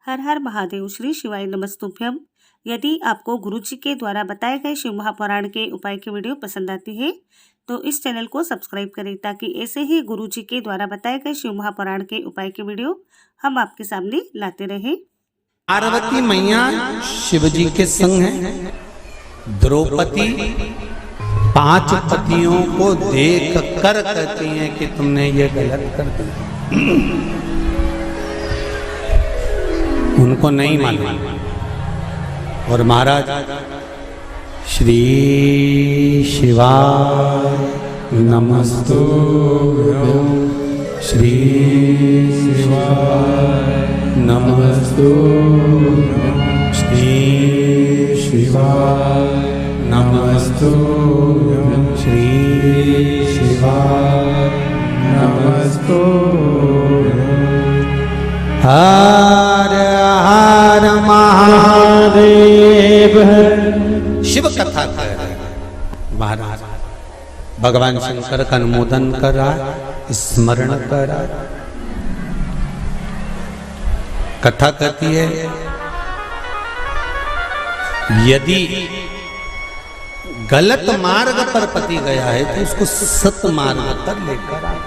हर हर महादेव। श्री शिवाय नमस्तुभ्यम। यदि आपको गुरुजी के द्वारा बताए गए शिव महापुराण के उपाय की वीडियो पसंद आती है तो इस चैनल को सब्सक्राइब करें ताकि ऐसे ही गुरुजी के द्वारा बताए गए शिव महापुराण के उपाय की वीडियो हम आपके सामने लाते रहें। पार्वती मैया शिव जी के संग है। द्रौपदी 5 पतियों को देख कर कहती हैं कि तुमने ये गलत कर दिया। उनको नहीं मालूम। और महाराज श्री शिवाय नमस्तुभ्यं, श्री शिवाय नमस्तुभ्यं, श्री शिवाय नमस्तुभ्यं, श्री शिवाय नमस्तुभ्यं। हर हर महादेव। शिव कथा कर रहे महाराज भगवान शंकर का अनुमोदन कर रहा है, स्मरण कर रहा है। कथा कहती है यदि गलत मार्ग पर पति गया है तो उसको सत मार्ग पर लेकर आए।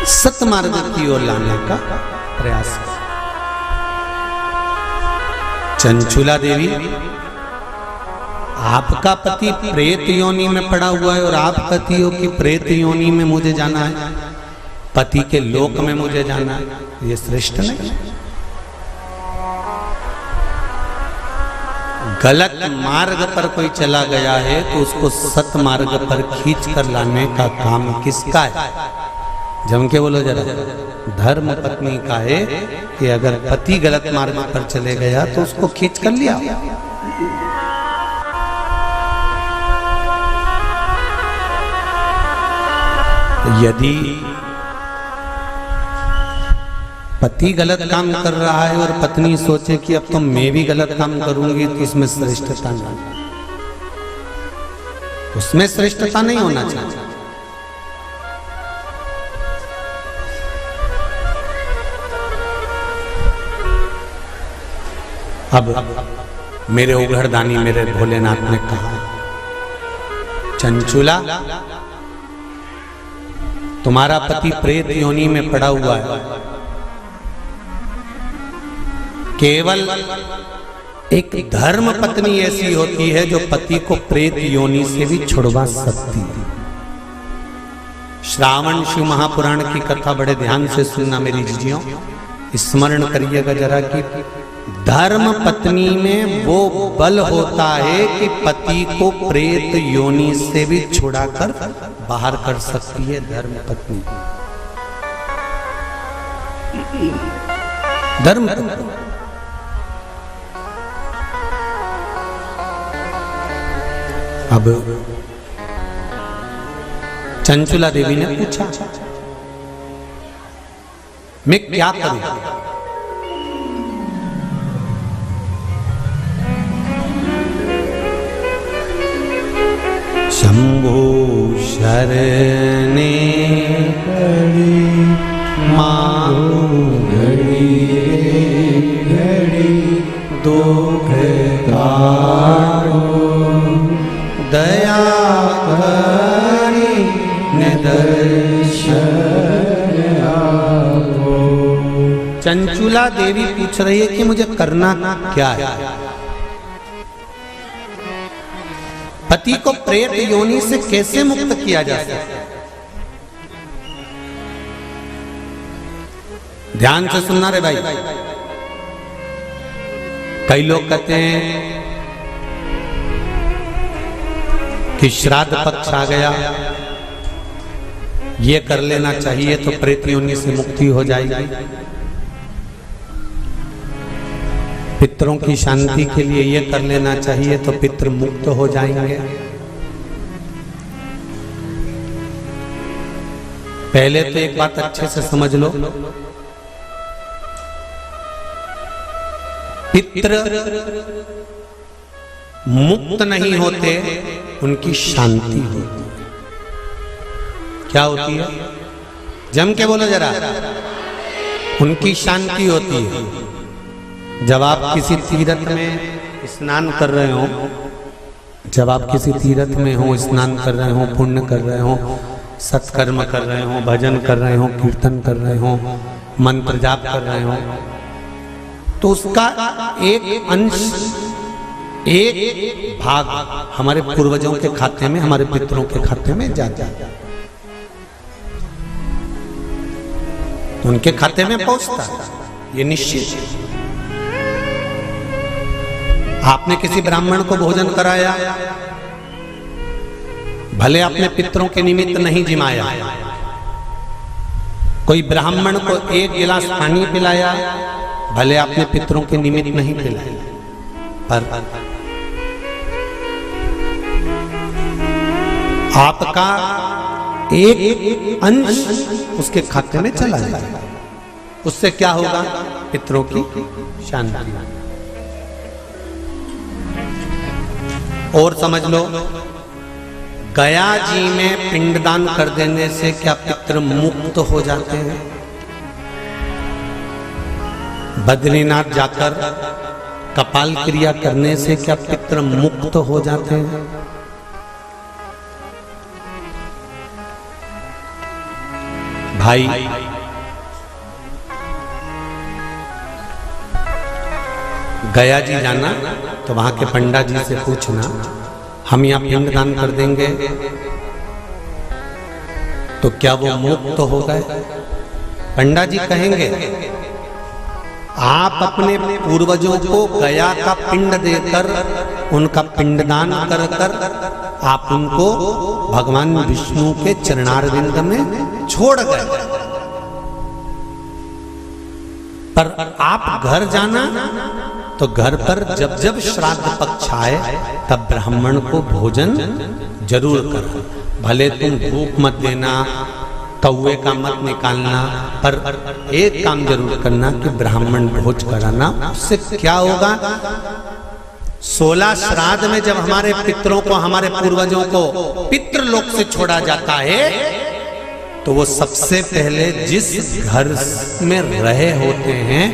सत मार्ग की ओर लाने का प्रयास। चंचुला देवी, आपका पति प्रेत योनि में पड़ा हुआ है और आप कहती हो कि प्रेत योनि में मुझे जाना है, पति के लोक में मुझे जाना है। ये श्रेष्ठ नहीं। गलत मार्ग पर कोई चला गया है तो उसको सत मार्ग पर खींच कर लाने का काम किसका है? जम के बोलो जरा। धर्म पत्नी का है कि अगर पति गलत मार्ग पर चले गया तो उसको खींच कर लिया। यदि पति गलत काम कर रहा है और पत्नी सोचे कि अब तो मैं भी गलत काम करूंगी तो उसमें श्रेष्ठता नहीं, उसमें श्रेष्ठता नहीं होना चाहिए। अब मेरे उघड़दानी मेरे भोलेनाथ ने कहा, चंचुला तुम्हारा पति प्रेत योनि में पड़ा हुआ है। केवल एक धर्म पत्नी ऐसी होती है जो पति को प्रेत योनि से भी छुड़वा सकती है। श्रावण शिव महापुराण की कथा बड़े ध्यान से सुनना मेरी जीजियों, स्मरण करिएगा जरा कि धर्म पत्नी में वो बल होता है कि पति को प्रेत योनि से भी छुड़ाकर बाहर कर सकती है। धर्म पत्नी, धर्म पत्नी। अब चंचुला देवी ने पूछा मैं क्या करूं? शंभो शरणे घड़ी मांगो घड़ी घड़ी दुख काटो दया करी निदर्शन आओ। चंचुला देवी पूछ रही है कि मुझे करना क्या है? पति को प्रेत योनि से कैसे मुक्त किया जा सकता है? ध्यान से सुनना रे भाई। कई लोग कहते हैं कि श्राद्ध पक्ष आ गया, ये कर लेना चाहिए तो प्रेत योनि से मुक्ति हो जाएगी। पितरों की शांति के लिए ये कर लेना चाहिए तो पितृ मुक्त हो जाएंगे। पहले तो एक बात अच्छे से समझ लो, पितृ मुक्त नहीं होते, उनकी शांति होती है। क्या होती है? जम के बोलो जरा, उनकी शांति होती है। जब आप किसी तीर्थ में स्नान कर रहे हो, जब आप किसी तीर्थ में हो, स्नान कर रहे हो, पुण्य कर रहे हो, सत्कर्म कर रहे हो, भजन कर रहे हो, कीर्तन कर रहे हो, मंत्र जाप कर रहे हो, तो उसका एक अंश, एक भाग हमारे पूर्वजों के खाते में, हमारे पितरों के खाते में जाता है, उनके खाते में पहुंचता है, ये निश्चित है। आपने किसी ब्राह्मण को भोजन कराया, भले आपने पितरों के निमित्त नहीं जिमाया, कोई ब्राह्मण को एक गिलास पानी पिलाया, भले आपने पितरों के निमित्त नहीं पिलाया, पर आपका एक अंश उसके खाते में चला जाएगा। उससे क्या होगा? पितरों की शांति। और समझ लो, गया जी में पिंडदान कर देने से क्या पितृ मुक्त हो जाते हैं? बद्रीनाथ जाकर कपाल क्रिया करने से क्या पितृ मुक्त हो जाते हैं? भाई, गया जी जाना तो वहां के पंडा जी से पूछना, हम यहाँ पिंडदान कर देंगे तो क्या वो मुक्त हो गए? पंडा जी कहेंगे, आप अपने पूर्वजों को गया का पिंड देकर, उनका पिंडदान कर कर आप उनको भगवान विष्णु के चरणारविंद में छोड़ गए, पर आप घर जाना तो घर पर जब जब श्राद्ध पक्ष आए तब ब्राह्मण को भोजन जरूर करना। भले तुम भूख मत देना, कौवे का मत निकालना, पर एक काम जरूर करना कि ब्राह्मण भोज कराना। उससे क्या होगा? 16 श्राद्ध में जब हमारे पितरों को, हमारे पूर्वजों को पितृलोक से छोड़ा जाता है, तो वो सबसे पहले जिस घर में रहे होते हैं,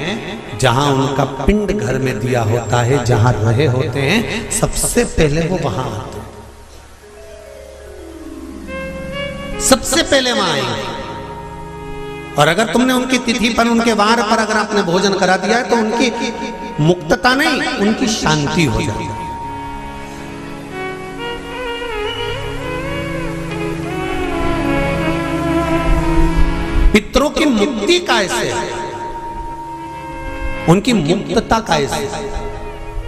जहां उनका पिंड घर में दिया होता है, जहां रहे होते हैं, सबसे पहले वो वहां आते हैं, सबसे पहले वहां आएंगे। और अगर तुमने उनकी तिथि पर, उनके वार पर अगर आपने भोजन करा दिया है, तो उनकी मुक्तता नहीं, उनकी शांति हो जाती है। पितरों की मुक्ति कैसे है? उनकी मुक्तता कैसे?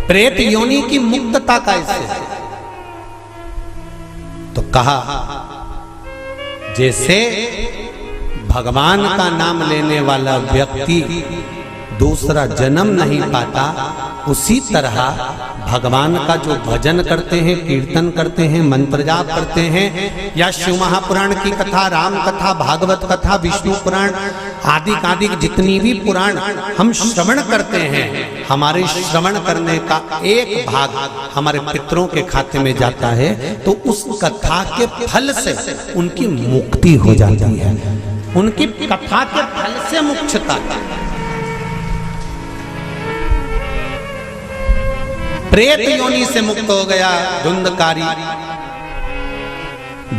प्रेत योनि की मुक्तता कैसे? तो कहा, जैसे भगवान का नाम लेने वाला व्यक्ति दूसरा जन्म नहीं पाता, उसी तरह भगवान का जो भजन करते हैं, कीर्तन करते हैं, मंत्र जाप करते हैं, या शिव महापुराण की कथा, राम कथा, भागवत कथा, विष्णु पुराण आदि आदि जितनी भी पुराण हम श्रवण करते हैं, हमारे श्रवण करने का एक भाग हमारे पितरों के खाते में जाता है, तो उस कथा के फल से उनकी मुक्ति हो जाती है। उनकी कथा के फल से मुक्तता। प्रेत योनि से मुक्त हो गया धुंधकारी,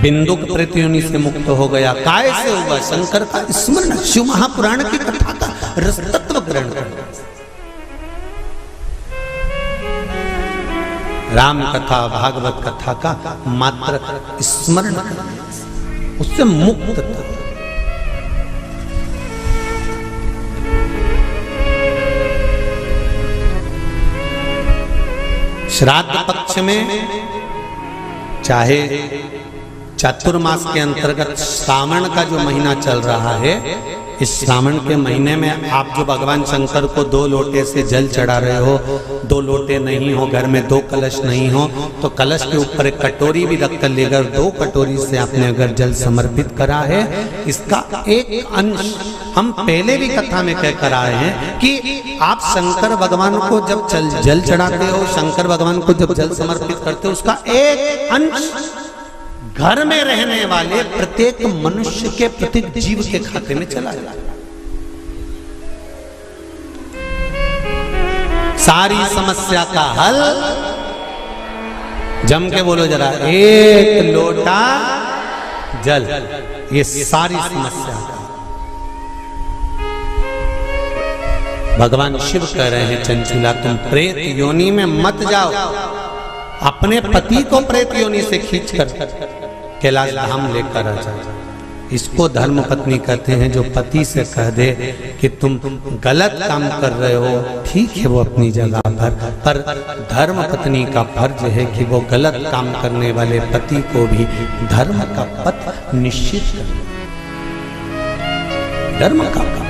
बिंदुक प्रेत योनि से मुक्त हो गया। काय से होगा? शंकर का स्मरण, शिव महापुराण की कथा का रस तत्व ग्रहण करना, राम कथा, भागवत कथा का मात्र स्मरण करना, उससे मुक्त था। श्राद्ध पक्ष में चाहे चातुर्मास के अंतर्गत श्रावण का जो महीना चल रहा है, इस श्रावण के महीने में आप जो भगवान शंकर को 2 लोटे से जल चढ़ा रहे हो, 2 लोटे नहीं हो, घर में 2 कलश नहीं हो, तो कलश के ऊपर एक कटोरी भी रखकर लेकर 2 कटोरी से आपने अगर जल समर्पित करा है, इसका एक अंश हम पहले भी कथा में कह कर आए हैं कि आप शंकर भगवान को जब जल चढ़ाते हो, शंकर भगवान को जब जल समर्पित करते हो, उसका एक अंश घर में रहने वाले प्रत्येक मनुष्य के, प्रत्येक जीव के खाते में चला जाए। सारी समस्या का हल, जम के बोलो जरा, एक लोटा जल, ये सारी समस्या का। भगवान शिव कह रहे हैं, चंचुला तुम प्रेत योनि में मत जाओ, अपने पति को प्रेत योनि से खींचकर कैलाश धाम लेकर आ जाओ। इसको धर्म पत्नी कहते हैं। जो पति से कह दे कि तुम गलत काम कर रहे हो, ठीक है वो अपनी जगह पर धर्म पत्नी का फर्ज है कि वो गलत काम करने वाले पति को भी धर्म का पथ निश्चित करे, धर्म का काम।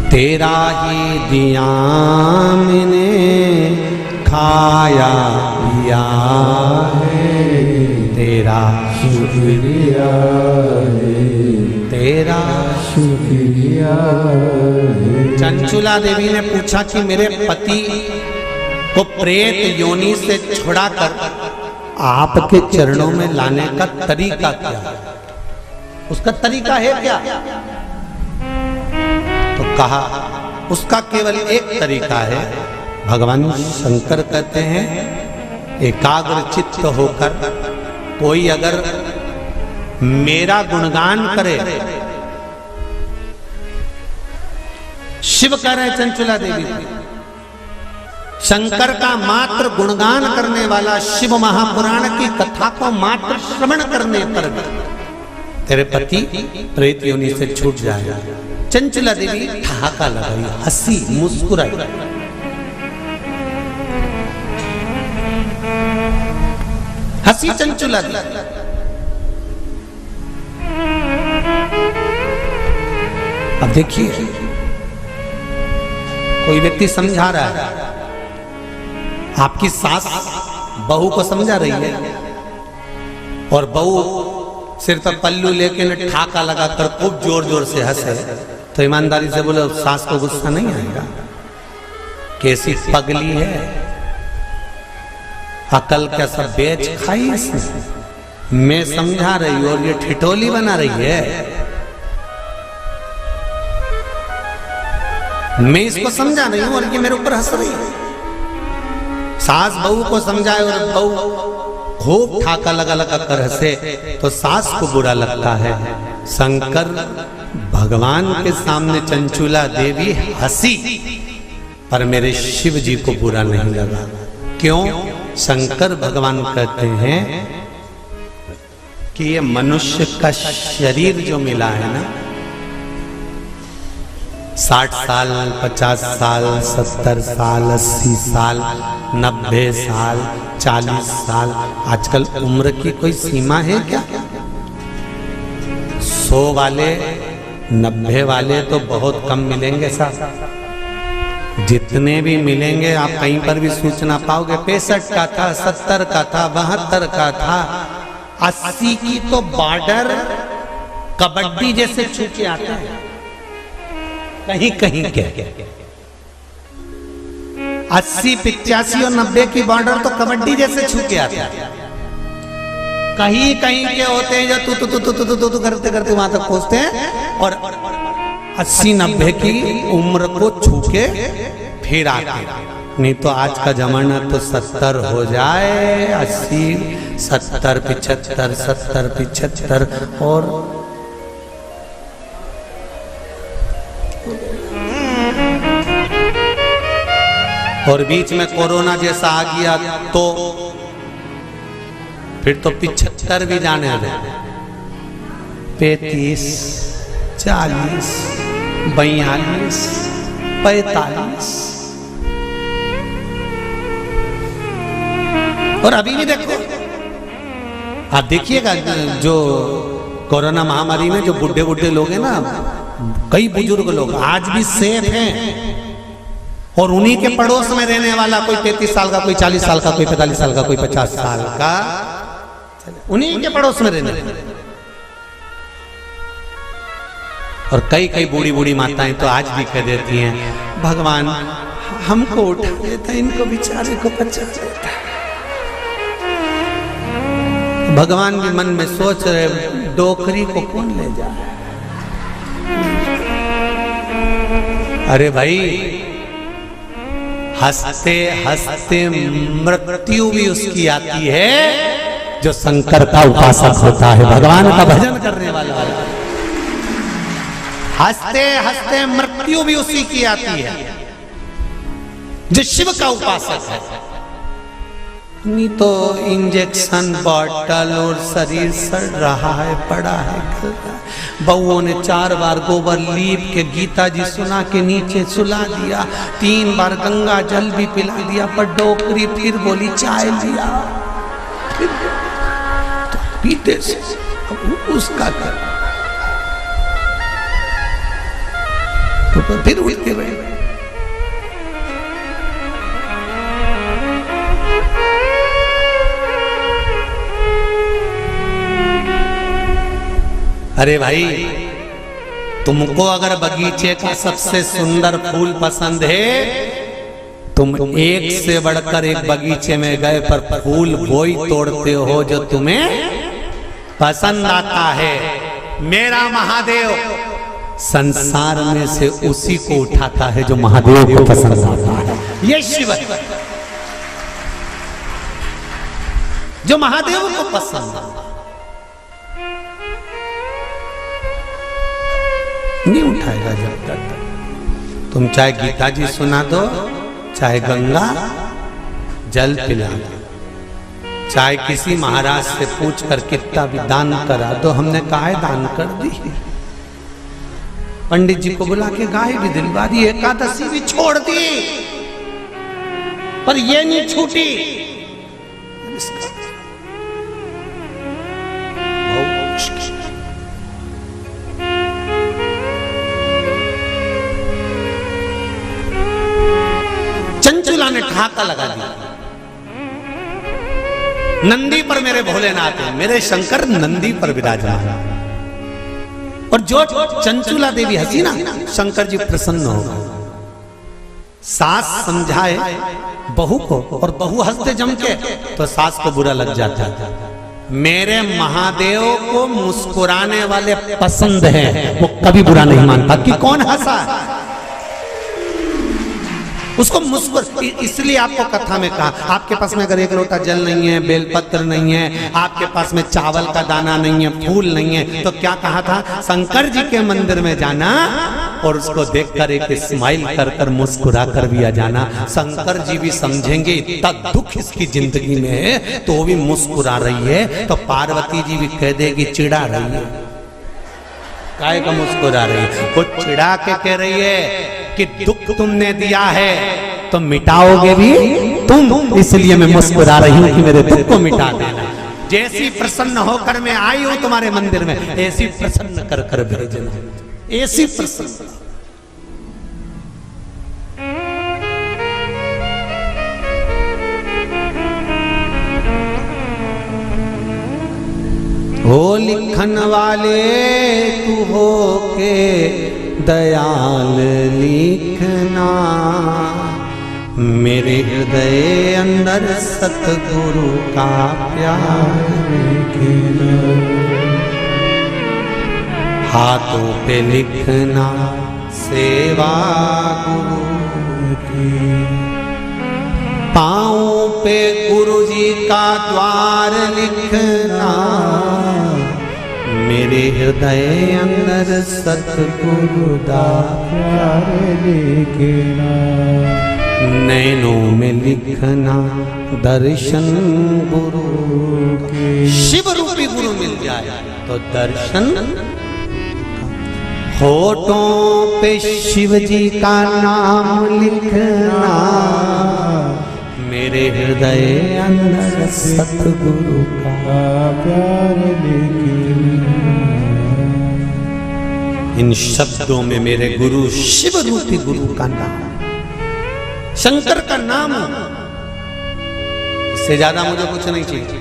तेरा ही दिया मैंने खाया पिया है, तेरा शुक्रिया है, तेरा शुक्रिया है। चंचुला देवी ने पूछा कि मेरे पति को प्रेत योनि से छुड़ाकर आपके चरणों में लाने का तरीका क्या है? उसका तरीका है क्या? तो कहा उसका केवल एक तरीका है। भगवान शंकर कहते हैं एकाग्र चित्त होकर कोई अगर मेरा गुणगान करे, शिव कह रहे चंचुला देवी, शंकर का मात्र गुणगान करने वाला, शिव महापुराण की कथा को मात्र श्रवण करने पर तेरे पति प्रेत योनि से छूट जाएगा। चंचुला देवी ठहाका लगाई, हंसी, मुस्कुराई। हंसी चंचुला देवी। अब देखिए कोई व्यक्ति समझा रहा है, आपकी सास बहू को समझा रही है और बहू सिर पर पल्लू लेके न ठाका लगाकर खूब जोर जोर से हंसे, तो ईमानदारी से बोले सास को गुस्सा नहीं आएगा? कैसी पगली है, अकल क्या सब बेच खाई इसने। मैं समझा रही हूं और ये ठिठोली बना रही है। मैं इसको समझा रही हूं और ये मेरे ऊपर हंस रही है। सास बहू को समझाए और बहू खूब ठाका लगा लगा कर हंसे तो सास को बुरा लगता है। शंकर भगवान के सामने चंचुला देवी हंसी, पर मेरे शिव जी को बुरा नहीं लगा। क्यों? शंकर भगवान कहते हैं कि ये मनुष्य का शरीर जो मिला है ना, 60 साल, 50 साल, 70 साल, 80 साल, 90 साल, 40 साल, आजकल उम्र की कोई सीमा है क्या? 100 वाले, 90 वाले तो बहुत कम मिलेंगे साहब। जितने भी मिलेंगे आप कहीं पर भी सूचना पाओगे 65 का था, 70 का था, 72 का था, 80 की तो बॉर्डर कबड्डी जैसे छूके आते हैं कहीं कहीं के। 80, 85 और 90 की बॉर्डर तो कबड्डी जैसे छूके आते हैं। कहीं कहीं के होते हैं जो तू करते करते वहां तक पहुंचते हैं और 80-90 की उम्र को छू के फिर आते। नहीं तो आज का जमाना तो 70 हो जाए, 80, 70, 75, 70, 75 और बीच में कोरोना जैसा आ गया तो फिर तो 75 भी जाने लगे। 35, 40, 42, 45 और अभी भी देखो, आप देखिएगा जो कोरोना महामारी में जो बुढ़े बुढ़े लोग हैं ना, कई बुजुर्ग लोग आज भी सेफ हैं और उन्हीं के पड़ोस में रहने वाला कोई 33 साल का, कोई 40 साल का, कोई 45 साल का, कोई 50 साल का, उन्हीं के पड़ोस में रहने वाला। और कई कई बूढ़ी बूढ़ी माताएं तो आज भी कह देती हैं, भगवान हमको उठा देता, इनको बेचारे को बचा देता। भगवान भी मन में सोच रहे डोकरी को कौन ले जाए। अरे भाई, हंसते हंसते मृत्यु भी उसकी आती है जो शंकर का उपासक होता है, भगवान का भजन करने वाला। हंसते हंसते मृत्यु भी उसी की आती है जो शिव का उपासक है। नहीं तो इंजेक्शन बॉटल और शरीर सड़ रहा है, पड़ा है। बउओं ने 4 बार गोबर लीप के गीता जी सुना के नीचे सुला दिया, 3 बार गंगा जल भी पिला दिया, पर डोकरी फिर बोली चाय लिया। तो पीते से उसका कर तो फिर उठ के बैठ। अरे भाई, तुमको अगर बगीचे का सबसे सुंदर फूल पसंद है, तुम एक से बढ़कर एक बगीचे में गए पर फूल वही तोड़ते हो जो तुम्हें पसंद आता है। मेरा महादेव संसार में से उसी को उठाता है जो महादेव को पसंद आता है। ये शिव है जो महादेव को पसंद आता है। नहीं उठाएगा जब तक तुम चाहे गीता जी सुना दो, चाहे गंगा जल पिला दो, चाहे किसी महाराज से पूछ कर कितना भी दान करा दो। हमने गाय दान कर दी, पंडित जी को बुला के गाय भी दिलवा दी, एकादशी भी छोड़ दी, पर ये नहीं छूटी। चंचुला ने ठहाका लगा दिया, नंदी पर मेरे भोलेनाथ है, मेरे शंकर नंदी पर विराजमान। और जो चंचुला देवी हंसी ना, शंकर जी प्रसन्न हो गए। सास समझाए बहू को और बहू हंसते जम के, तो सास को बुरा लग जाता है। मेरे महादेव को मुस्कुराने वाले पसंद हैं, वो कभी बुरा नहीं मानता कि कौन हंसा, उसको मुस्कुर। इसलिए आपको कथा में कहा, आपके पास में अगर एक लोटा जल नहीं है, बेलपत्र नहीं है, आपके पास में चावल का दाना नहीं है, फूल नहीं है, तो क्या कहा था? शंकर जी के मंदिर में जाना और उसको देखकर एक स्माइल कर कर मुस्कुरा कर भी आ जाना। शंकर जी भी समझेंगे इतना दुख इसकी जिंदगी में है तो वो भी मुस्कुरा रही है, तो पार्वती जी भी कह देगी चिढ़ा रही है। काय का मुस्कुरा रही है? वो चिढ़ा के कह रही है कि दुख तुमने दिया है तो मिटाओगे भी तुम, इसलिए मैं मुस्कुरा रही हूं कि मेरे दुख को मिटा देना। जैसी प्रसन्न होकर मैं आई हूं तुम्हारे मंदिर में, ऐसी प्रसन्न कर कर भेजना, ऐसी प्रसन्न। हो लिखन वाले तू हो के दयाल लिखना, मेरे हृदय अंदर सतगुरु का प्यार लिखना। हाथों पे लिखना सेवा गुरु की, पाँव पे गुरु जी का द्वार लिखना, मेरे हृदय अंदर सतगुरु का प्यार लिखना। नैनों में लिखना दर्शन गुरु के, शिव रूपी गुरु मिल जाए तो दर्शन। होठों पे शिव जी का नाम लिखना, मेरे हृदय अंदर सतगुरु का प्यार लिखना। इन शब्दों में मेरे गुरु शिव रूपी गुरु का नाम, शंकर का नाम, इससे ज्यादा मुझे कुछ नहीं चाहिए,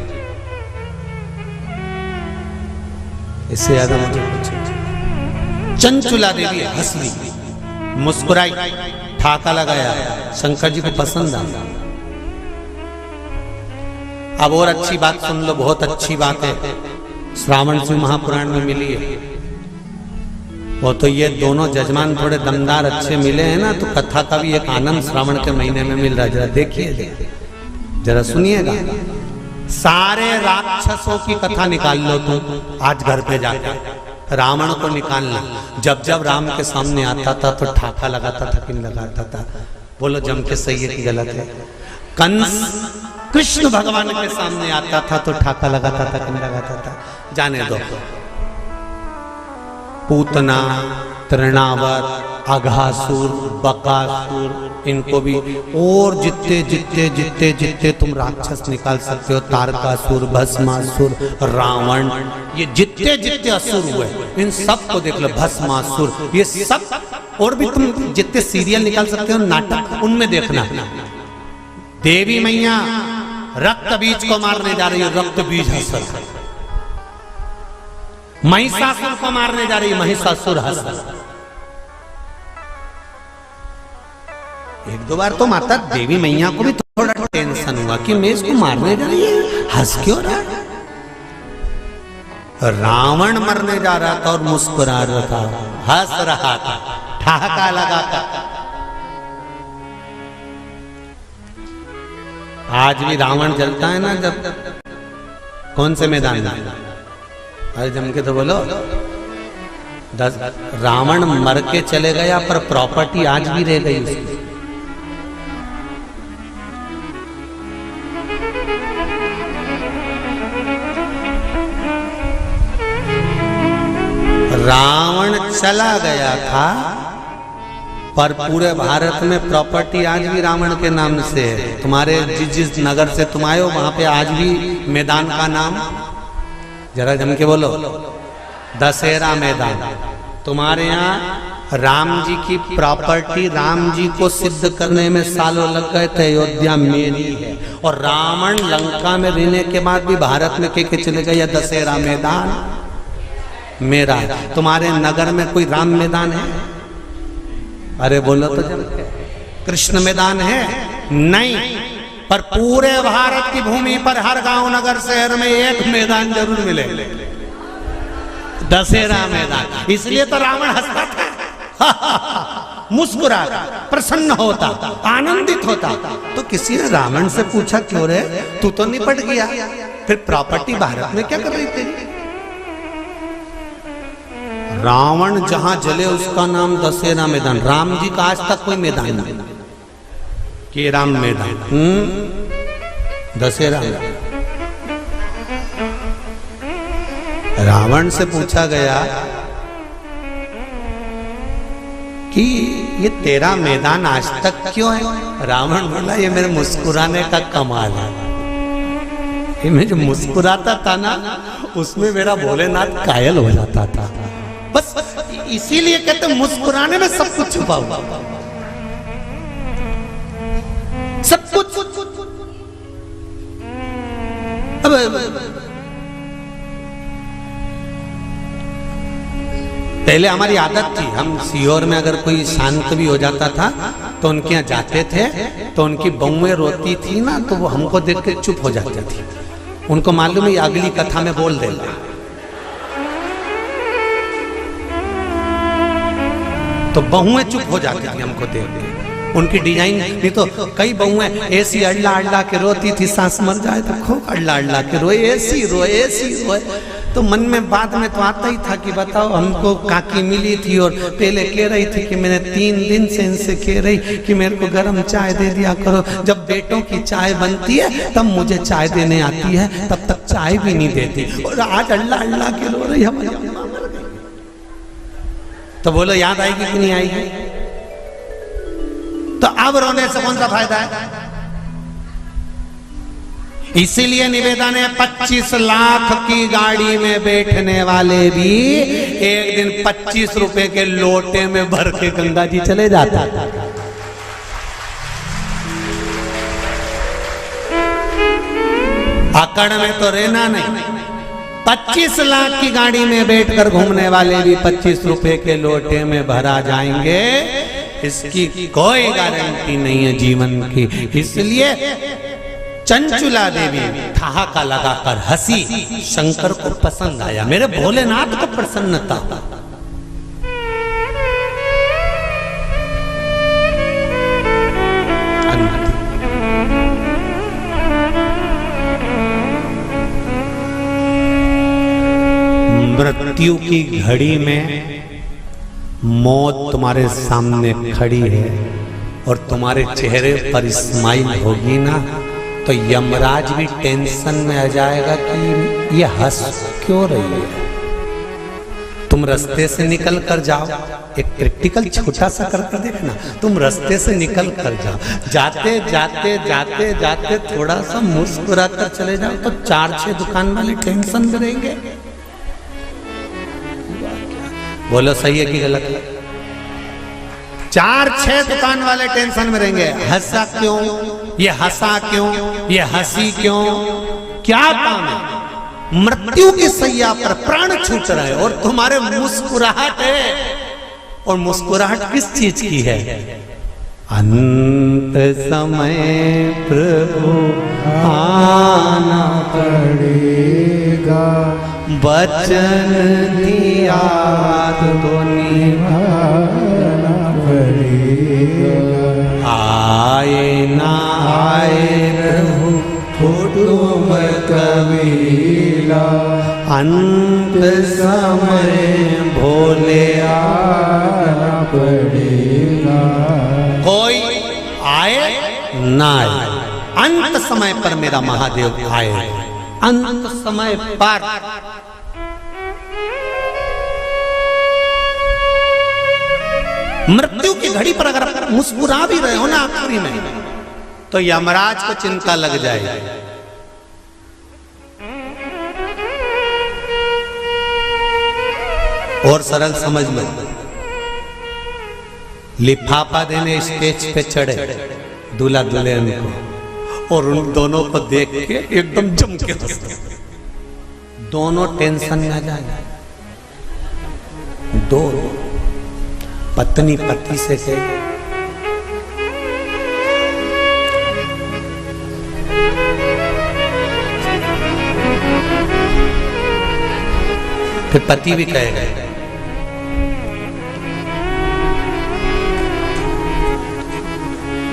इससे ज्यादा मुझे कुछ नहीं। चंचुला देवी हंस ली, मुस्कुराई, ठाका लगाया, शंकर जी को पसंद आया। अब और अच्छी बात सुन लो, बहुत अच्छी बात है, श्रावण शिव महापुराण में मिली है। वो तो ये दोनों जजमान थोड़े दमदार अच्छे मिले हैं ना, तो कथा का भी एक आनंद श्रावण के महीने में मिल रहा है। जरा देखिए, जरा सुनिएगा। सारे राक्षसों की कथा निकाल लो तुम आज घर पे जाकर, रावण को निकालना। जब जब राम के सामने आता था तो ठाका लगाता था कि नहीं लगाता था? बोलो जम के सही है कि गलत है? कंस कृष्ण भगवान के सामने आता था तो ठाका लगाता था कि नहीं लगाता था? जाने दो। पूतना, तृणावर्त, अघासुर, बकासुर, इनको भी, और जितने जितने जितने जितने तुम राक्षस निकाल सकते हो, तारकासुर, भस्मासुर, रावण, ये जितने जितने असुर हुए इन सब को देख लो। भस्मासुर, ये सब, और भी तुम जितने सीरियल निकाल सकते हो, नाटक, उनमें देखना। देवी मैया रक्त बीज को मारने जा रही है, रक्त बीज हसर। महिषासुर को मारने जा रही है, महिषासुर हसर। एक दो बार तो माता देवी मैया को भी थोड़ा टेंशन हुआ कि मैं इसको मारने जा रही है, हंस क्यों रहा है? रावण मरने जा रहा था और मुस्कुरा रहा था, हंस रहा था, ठहाका लगाता। आज भी रावण जलता है ना, जब कौन से मैदान में? अरे जम के तो बोलो। रावण मर के चले गया पर प्रॉपर्टी आज भी रह गई उसकी। रावण चला गया था पर पूरे भारत में प्रॉपर्टी आज भी रावण के नाम से है। तुम्हारे जिस नगर से तुम आए हो वहां पे आज भी मैदान का नाम, जरा जम के बोलो, दशहरा मैदान। तुम्हारे यहाँ राम जी की प्रॉपर्टी, राम जी को सिद्ध करने में सालों लग गए थे। अयोध्या मेरी है, और रावण लंका में रहने के बाद भी भारत में कह के चले गए दशहरा मैदान मेरा। तुम्हारे नगर में कोई राम मैदान है? अरे बोलो तो जब कृष्ण मैदान है? नहीं, पर पूरे भारत की भूमि पर हर गांव नगर शहर में एक मैदान जरूर मिले, दशहरा मैदान। इसलिए तो रावण हंसता था, मुस्कुराता, प्रसन्न होता, आनंदित होता। तो किसी ने रावण से पूछा, क्यों रे तू तो निपट गया, फिर प्रॉपर्टी भारत में क्या कर रही थी? रावण जहां जले उसका नाम दशहरा मैदान। राम जी का आज तक कोई मैदान नहीं कि राम मैदान, दशहरा। रावण से पूछा गया कि ये तेरा मैदान आज तक क्यों है? रावण बोला, ये मेरे मुस्कुराने का कमाल है। ये मैं जो मुस्कुराता था ना, उसमें मेरा भोलेनाथ कायल हो जाता था। बस इसीलिए कहते मुस्कुराने में सब कुछ छुपा हुआ, सब कुछ। अब पहले हमारी आदत थी, हम सीहोर में अगर कोई शांत भी हो जाता था तो उनके यहाँ जाते थे, तो उनकी बहुएं रोती थी ना, तो वो हमको देख के चुप हो जाती थी। उनको मालूम है अगली कथा में बोल देगा, तो बहुएं चुप हो जाती थी हमको देख के। उनकी डिजाइन नहीं तो कई बहुएं ऐसी अल्ला अल्ला के रोती थी, सांस मर जाए तो खूब अल्ला अल्ला के रोए, ऐसी रोए, ऐसी रोए। तो मन में बाद में तो आता ही था कि बताओ, हमको काकी मिली थी और पहले कह रही थी कि मैंने 3 दिन से इनसे कह रही कि मेरे को गर्म चाय दे दिया करो। जब बेटों की चाय बनती है तब मुझे चाय देने आती है, तब तक चाय भी नहीं देती। और आज अल्लाह अल्लाह के रो रही हमारी। तो बोलो याद आएगी कि नहीं आएगी? तो अब रोने से कौन सा फायदा है? इसीलिए निवेदन है, 25 लाख की गाड़ी में बैठने वाले भी एक दिन 25 रुपए के लोटे में भर के गंगा जी चले जाता। अकड़ में तो रहना नहीं। 25 लाख की गाड़ी में बैठकर घूमने वाले भी 25 रुपए के लोटे में भरा जाएंगे, इसकी कोई गारंटी नहीं है जीवन की। इसलिए चंचुला देवी ठहाका लगाकर हंसी। शंकर को पसंद आया, मेरे भोलेनाथ को प्रसन्नता। मृत्यु की घड़ी में मौत तुम्हारे सामने खड़ी है और तुम्हारे चेहरे पर स्माइल होगी ना, तो यमराज भी टेंशन में आ जाएगा कि ये हंस क्यों रही है। तुम रास्ते से निकल कर जाओ, एक प्रैक्टिकल छोटा सा करके देखना। तुम रास्ते से निकल कर जाओ, जाते जाते जाते जाते थोड़ा सा मुस्कुरा कर चले जाओ, तो 4-6 दुकान वाले टेंशन में रहेंगे। बोलो सही है कि गलत है? 4-6 दुकान वाले टेंशन में रहेंगे। हंसा क्यों, ये हंसा क्यों, ये हंसी क्यों, क्या काम है? मृत्यु की सैया पर प्राण छूट रहे और तुम्हारे मुस्कुराहट है। और मुस्कुराहट किस चीज की है? अंत समय प्रभु आना पड़ेगा, वचन दिया तो निभाना पड़ेगा। आए ना आए प्रभु कुटुंब कबीला, अंत समय भोले आना पड़ेगा। कोई आए ना आए, अंत समय पर मेरा महादेव आए। अंत समय पर मृत्यु की घड़ी पर अगर मुस्कुरा भी रहे हो ना आखिरी में, तो यमराज को चिंता लग जाएगी। और सरल समझ लो, लिफाफा देने स्टेज पे चढ़े दूल्हा दुल्हन को, और उन दोनों को देख के एकदम जम के हंसते, दोनों टेंशन में आ जाए। दो पत्नी पति से कहे फिर पति भी कहेगा,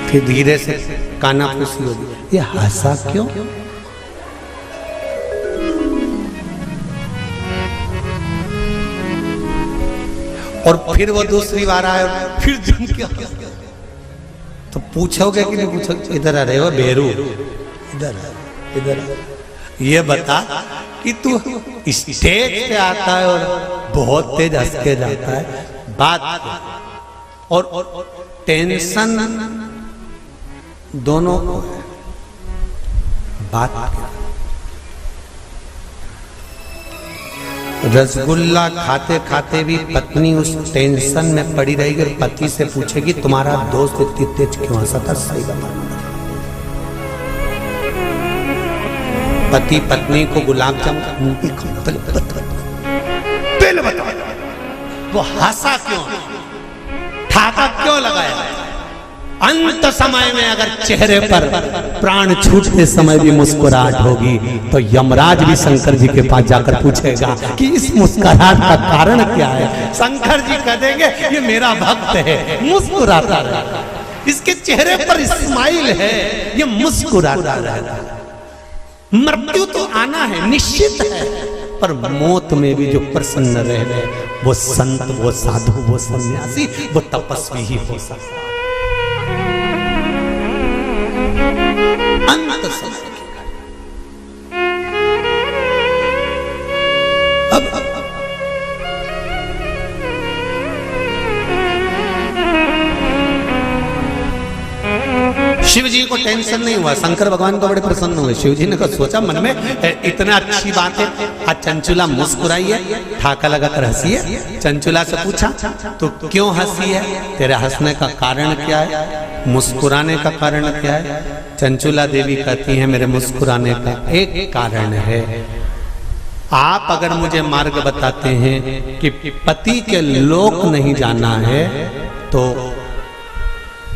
फिर धीरे से काना फूसी होगी, ये हंसा क्यों? और फिर वो दूसरी बार आए और फिर जम के तो पूछोगे कि नहीं पूछोगे? इधर आ रहे हो बेरू, इधर इधर ये बता कि तू स्टेज पे आता है और बहुत तेज हंस के जाता है, बात और टेंशन दोनों को है, बात क्या? रसगुल्ला खाते खाते भी पत्नी उस टेंशन में पड़ी रहेगी और पति से पूछेगी तुम्हारा दोस्त इतनी तेज क्यों हंसा था? सही बता। पति पत्नी को गुलाब जामुन पहले बता, वो हंसा क्यों, ठाका क्यों लगाया? अंत समय में अगर चेहरे पर प्राण छूटते समय भी मुस्कुराहट होगी, तो यमराज भी शंकर जी के पास जाकर पूछेगा कि इस मुस्कुराहट का कारण क्या है। शंकर जी कह देंगे ये मेरा भक्त है, मुस्कुराता रहता, इसके चेहरे पर स्माइल है, ये मुस्कुराता रहता। मृत्यु तो आना है, निश्चित है, पर मौत में भी जो प्रसन्न रहे वो संत, वो साधु, वो सन्यासी, वो तपस्वी ही हो सकता है। अंत समय अब शिव जी को टेंशन नहीं हुआ, शंकर भगवान को बड़े प्रसन्न हुए। शिव जी ने को सोचा मन में इतना अच्छी बात है, आज चंचुला मुस्कुराई है, ठाका लगाकर हंसी है। चंचुला से पूछा तो क्यों हंसी है, तेरे हंसने का कारण क्या है, मुस्कुराने का कारण क्या है? चंचुला देवी कहती है मेरे मुस्कुराने का एक कारण है, आप अगर मुझे मार्ग बताते हैं कि पति के लोक नहीं जाना है तो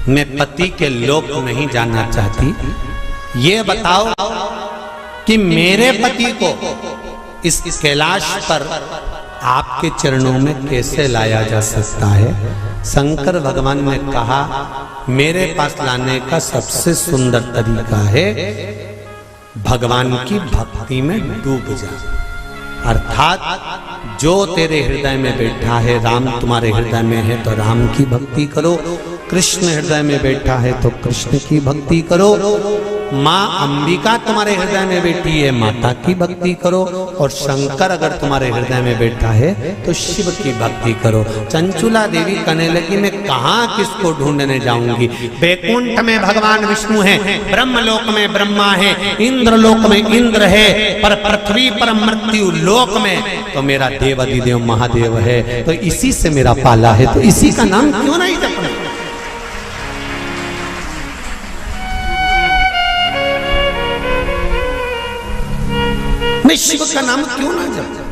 मैं पति के लोक नहीं जाना चाहती, ये बताओ कि मेरे पति को इस कैलाश पर आपके चरणों में कैसे लाया जा सकता है? शंकर भगवान ने कहा, मेरे पास लाने का सबसे सुंदर तरीका है भगवान की भक्ति में डूब जा। अर्थात जो तेरे हृदय में बैठा है, राम तुम्हारे हृदय में है तो राम की भक्ति करो, कृष्ण हृदय में बैठा है तो कृष्ण की भक्ति करो, माँ अंबिका तुम्हारे हृदय में बैठी है, माता की भक्ति करो, और शंकर अगर तुम्हारे हृदय में बैठा है तो शिव की भक्ति करो। चंचुला देवी कहने लगी, मैं कहाँ किसको ढूंढने जाऊंगी? वैकुंठ में भगवान विष्णु है, ब्रह्मलोक में ब्रह्मा है, इंद्रलोक में इंद्र है, पर पृथ्वी पर मृत्यु लोक में तो मेरा देवाधिदेव महादेव है, तो इसी से मेरा पाला है, तो इसी का नाम क्यों नहीं जपना? मैं शिव का नाम क्यों ना जपूं?